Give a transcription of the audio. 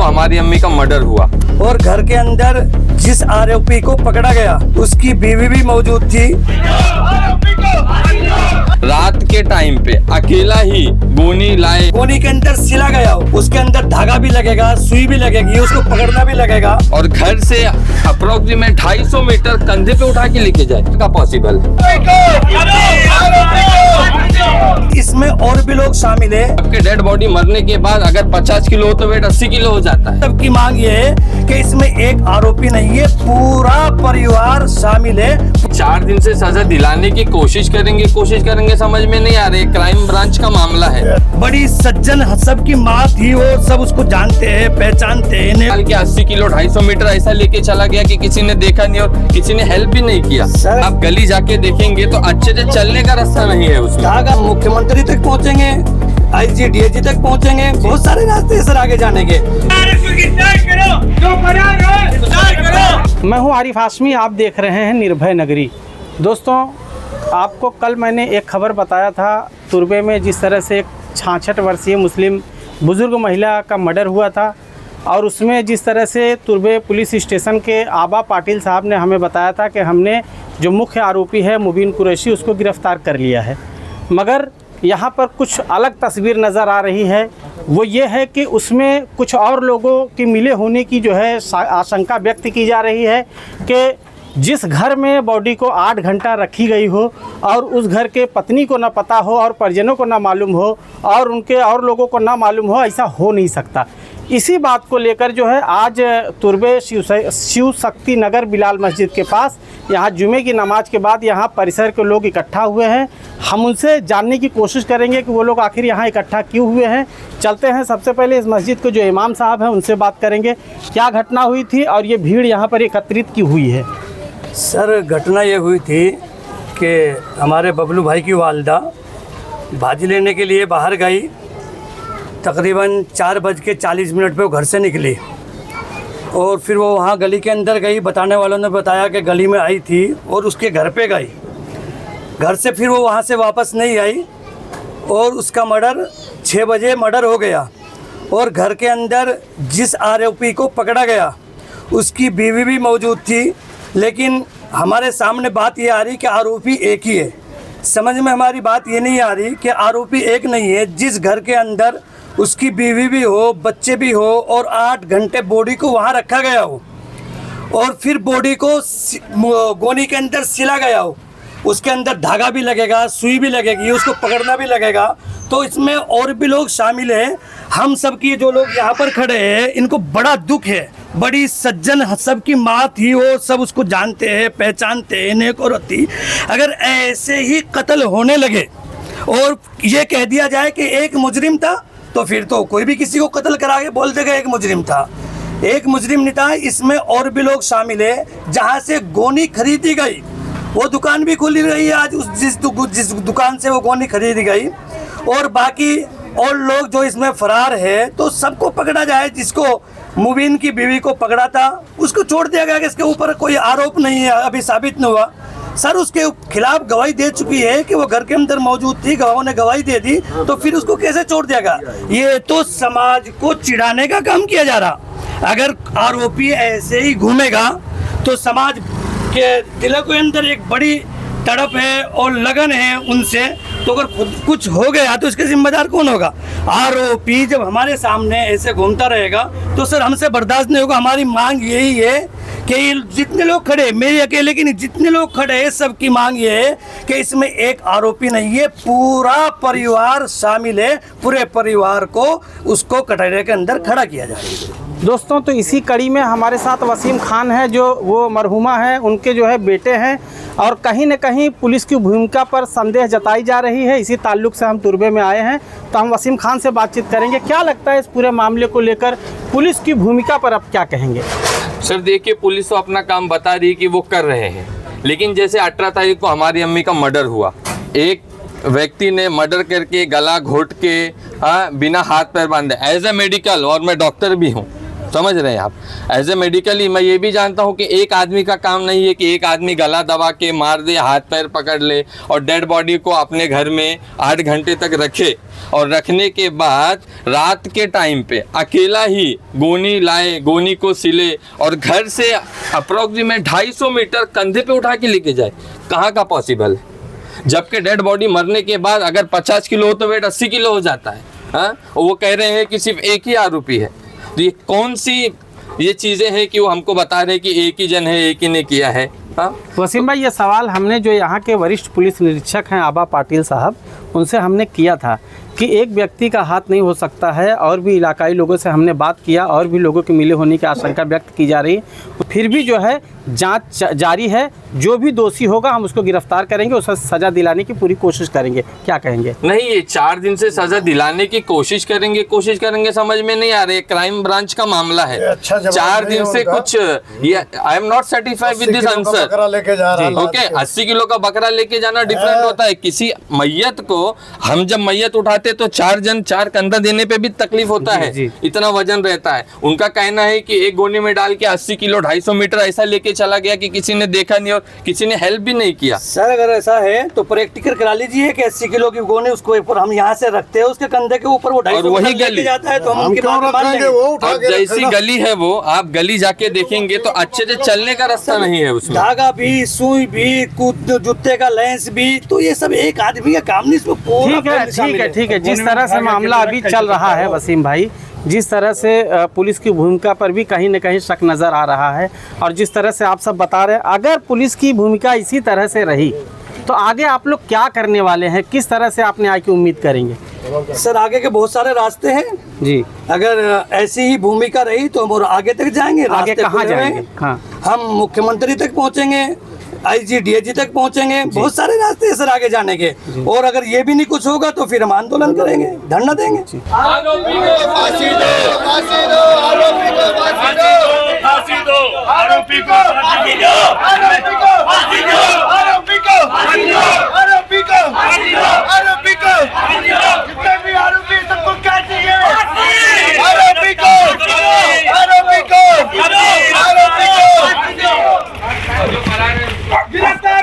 हमारी अम्मी का मर्डर हुआ और घर के अंदर जिस आरोपी को पकड़ा गया उसकी बीवी भी मौजूद थी। रात के टाइम पे अकेला ही गोनी लाए, गोनी के अंदर सिला गया, उसके अंदर धागा भी लगेगा, सुई भी लगेगी, उसको पकड़ना भी लगेगा और घर से अप्रोक्सीमेट 250 मीटर कंधे पे उठा के लेके जाए का पॉसिबल। इसमें और भी लोग शामिल है। आपके डेड बॉडी मरने के बाद अगर 50 किलो हो तो वेट 80 किलो हो जाता है। सबकी मांग ये है कि इसमें एक आरोपी नहीं है, पूरा परिवार शामिल है। 4 दिन से सजा दिलाने की कोशिश करेंगे समझ में नहीं आ रही। क्राइम ब्रांच का मामला है। बड़ी सज्जन सबकी माँ थी, वो सब उसको जानते हैं, पहचानते हैं। निकाल के 80 किलो 250 मीटर ऐसा लेके चला गया कि किसी ने देखा नहीं और किसी ने हेल्प भी नहीं किया। आप गली जाके देखेंगे तो अच्छे से चलने का रास्ता नहीं है उसमें। धागा मुख्यमंत्री तक पहुँचेंगे, IG DIG तक पहुँचेंगे, बहुत सारे रास्ते सर आगे जाने के। मैं हूं आरिफ हाशमी, आप देख रहे हैं निर्भय नगरी। दोस्तों, आपको कल मैंने एक खबर बताया था तुर्बे में जिस तरह से एक 66 वर्षीय मुस्लिम बुज़ुर्ग महिला का मर्डर हुआ था और उसमें जिस तरह से तुर्बे पुलिस स्टेशन के आबा पाटिल साहब ने हमें बताया था कि हमने जो मुख्य आरोपी है मुबीन कुरैशी उसको गिरफ़्तार कर लिया है। मगर यहाँ पर कुछ अलग तस्वीर नज़र आ रही है। वो ये है कि उसमें कुछ और लोगों की मिले होने की जो है आशंका व्यक्त की जा रही है कि जिस घर में बॉडी को 8 घंटा रखी गई हो और उस घर के पत्नी को ना पता हो और परिजनों को ना मालूम हो और उनके और लोगों को ना मालूम हो, ऐसा हो नहीं सकता। इसी बात को लेकर जो है आज तुर्बे शिव शक्ति नगर बिलाल मस्जिद के पास यहाँ जुमे की नमाज के बाद यहाँ परिसर के लोग इकट्ठा हुए हैं। हम उनसे जानने की कोशिश करेंगे कि वो लोग आखिर यहाँ इकट्ठा क्यों हुए हैं। चलते हैं, सबसे पहले इस मस्जिद के जो इमाम साहब हैं उनसे बात करेंगे क्या घटना हुई थी और ये भीड़ यहाँ पर एकत्रित क्यों हुई है। सर, घटना ये हुई थी कि हमारे बबलू भाई की वालदा भाजी लेने के लिए बाहर गई। तकरीबन 4:40 पे वो घर से निकली और फिर वो वहाँ गली के अंदर गई। बताने वालों ने बताया कि गली में आई थी और उसके घर पे गई। घर से फिर वो वहाँ से वापस नहीं आई और उसका मर्डर 6 बजे मर्डर हो गया। और घर के अंदर जिस आरोपी को पकड़ा गया उसकी बीवी भी मौजूद थी। लेकिन हमारे सामने बात ये आ रही कि आरोपी एक ही है। समझ में हमारी बात ये नहीं आ रही कि आरोपी एक नहीं है। जिस घर के अंदर उसकी बीवी भी हो, बच्चे भी हो और 8 घंटे बॉडी को वहाँ रखा गया हो और फिर बॉडी को गोनी के अंदर सिला गया हो, उसके अंदर धागा भी लगेगा, सुई भी लगेगी, उसको पकड़ना भी लगेगा। तो इसमें और भी लोग शामिल हैं। हम सब की जो लोग यहाँ पर खड़े हैं इनको बड़ा दुख है। बड़ी सज्जन सबकी माँ थी, वो सब उसको जानते हैं, पहचानते हैं, नेक औरत थी। अगर ऐसे ही कत्ल होने लगे और ये कह दिया जाए कि एक मुजरिम था तो फिर तो कोई भी किसी को कत्ल करा के बोल देगा एक मुजरिम था। एक मुजरिम नहीं था, इसमें और भी लोग शामिल है। जहाँ से गोनी खरीदी गई वो दुकान भी खुली रही है आज, जिस दुकान से वो गोनी खरीदी गई। और बाकी और लोग जो इसमें फरार है तो सबको पकड़ा जाए। जिसको मुबीन की बीवी को पकड़ा था उसको छोड़ दिया गया कि इसके ऊपर कोई आरोप नहीं है, अभी साबित नहीं हुआ। सर, उसके खिलाफ गवाही दे चुकी है कि वो घर के अंदर मौजूद थी, गवाहों ने गवाही दे दी, तो फिर उसको कैसे छोड़ दिया गया। ये तो समाज को चिढ़ाने का काम किया जा रहा। अगर आरोपी ऐसे ही घूमेगा तो समाज के दिलों के अंदर एक बड़ी तड़प है और लगन है उनसे। तो अगर खुद कुछ हो गया तो इसके जिम्मेदार कौन होगा। आरोपी जब हमारे सामने ऐसे घूमता रहेगा तो सर हमसे बर्दाश्त नहीं होगा। हमारी मांग यही है कि जितने लोग खड़े, मेरे अकेले की नहीं, जितने लोग खड़े हैं सबकी मांग ये है कि इसमें एक आरोपी नहीं है, पूरा परिवार शामिल है। पूरे परिवार को उसको कटघरे के अंदर खड़ा किया जाए। दोस्तों, तो इसी कड़ी में हमारे साथ वसीम खान है, जो वो मरहुमा है, उनके जो है बेटे हैं और कहीं न कहीं पुलिस की भूमिका पर संदेह जताई जा रही है। इसी ताल्लुक से हम तुर्बे में आए हैं, तो हम वसीम खान से बातचीत करेंगे। क्या लगता है इस पूरे मामले को लेकर पुलिस की भूमिका पर, अब क्या कहेंगे। सर देखिए, पुलिस तो अपना काम बता रही है कि वो कर रहे हैं, लेकिन जैसे 18 तारीख को हमारी अम्मी का मर्डर हुआ, एक व्यक्ति ने मर्डर करके गला घोट के बिना हाथ पैर बांधे, एज ए मेडिकल, और मैं डॉक्टर भी हूँ, समझ रहे हैं आप। एज ए मेडिकली मैं ये भी जानता हूँ कि एक आदमी का काम नहीं है कि एक आदमी गला दबा के मार दे, हाथ पैर पकड़ ले और डेड बॉडी को अपने घर में 8 घंटे तक रखे, और रखने के बाद रात के टाइम पे अकेला ही गोनी लाए, गोनी को सिले और घर से अप्रोक्सीमेट 250 मीटर कंधे पे उठा के लेके जाए। कहाँ का पॉसिबल है? जबकि डेड बॉडी मरने के बाद अगर 50 किलो हो तो वेट 80 किलो हो जाता है। हाँ, वो कह रहे हैं कि सिर्फ एक ही आरोपी है। तो ये कौन सी ये चीज़ें हैं कि वो हमको बता रहे हैं कि एक ही जन है, एक ही ने किया है। हाँ वसीम भाई, ये सवाल हमने जो यहाँ के वरिष्ठ पुलिस निरीक्षक हैं आबा पाटिल साहब, उनसे हमने किया था कि एक व्यक्ति का हाथ नहीं हो सकता है, और भी इलाकाई लोगों से हमने बात किया और भी लोगों के मिले होने की आशंका व्यक्त की जा रही है। फिर भी जो है जांच जारी है, जो भी दोषी होगा हम उसको गिरफ्तार करेंगे, उसे सज़ा दिलाने की पूरी कोशिश करेंगे। क्या कहेंगे? नहीं, ये 4 दिन से सजा दिलाने की कोशिश करेंगे समझ में नहीं आ रही। क्राइम ब्रांच का मामला है। 4 दिन से कुछ I am not satisfied with this answer. Okay, 80 kilo का बकरा लेके जाना डिफरेंट होता है। किसी मैयत को हम जब मैयत उठाते तो 4 कंधा देने पे भी तकलीफ होता है, इतना वजन रहता है। उनका कहना है कि एक गोनी में डाल के 80 किलो 250 मीटर ऐसा लेके चला गया कि किसी ने देखा नहीं और किसी ने हेल्प भी नहीं किया। सर अगर ऐसा है तो प्रैक्टिकल करा लीजिए कि 80 किलो की गोनी उसको ऊपर हम यहाँ से रखते हैं, उसके कंधे के ऊपर वो 250 वही गली जाता है तो हम उनकी बात मान लेंगे। अब जैसी गली है वो, आप गली जाके देखेंगे तो अच्छे से चलने का रास्ता नहीं है उसमें। धागा भी, सुई भी, जूते का लेंस भी, तो ये सब एक आदमी का काम नहीं। इसमें ठीक है। जिस तरह से मामला अभी चल रहा है वसीम भाई, जिस तरह से पुलिस की भूमिका पर भी कहीं न कहीं शक नज़र आ रहा है, और जिस तरह से आप सब बता रहे हैं, अगर पुलिस की भूमिका इसी तरह से रही तो आगे आप लोग क्या करने वाले हैं? किस तरह से आपने आगे उम्मीद करेंगे? सर आगे के बहुत सारे रास्ते हैं जी। अगर ऐसी ही भूमिका रही तो हम आगे तक जाएंगे। आगे कहाँ जाएंगे? हाँ, हम मुख्यमंत्री तक पहुँचेंगे, IG DIG तक पहुंचेंगे। बहुत सारे रास्ते हैं सर आगे जाने के। और अगर ये भी नहीं कुछ होगा तो फिर हम आंदोलन करेंगे, धरना देंगे। आरोपी को फांसी दो, फांसी दो, आरोपी को फांसी दो, फांसी दो, आरोपी को फांसी दो, आरोपी को फांसी दो, आरोपी को फांसी दो, आरोपी को फांसी दो, आरोपी को फांसी दो। जितने भी आरोपी सबको क्या चाहिए? आरोपी को, आरोपी को, आरोपी को गिरफ्तार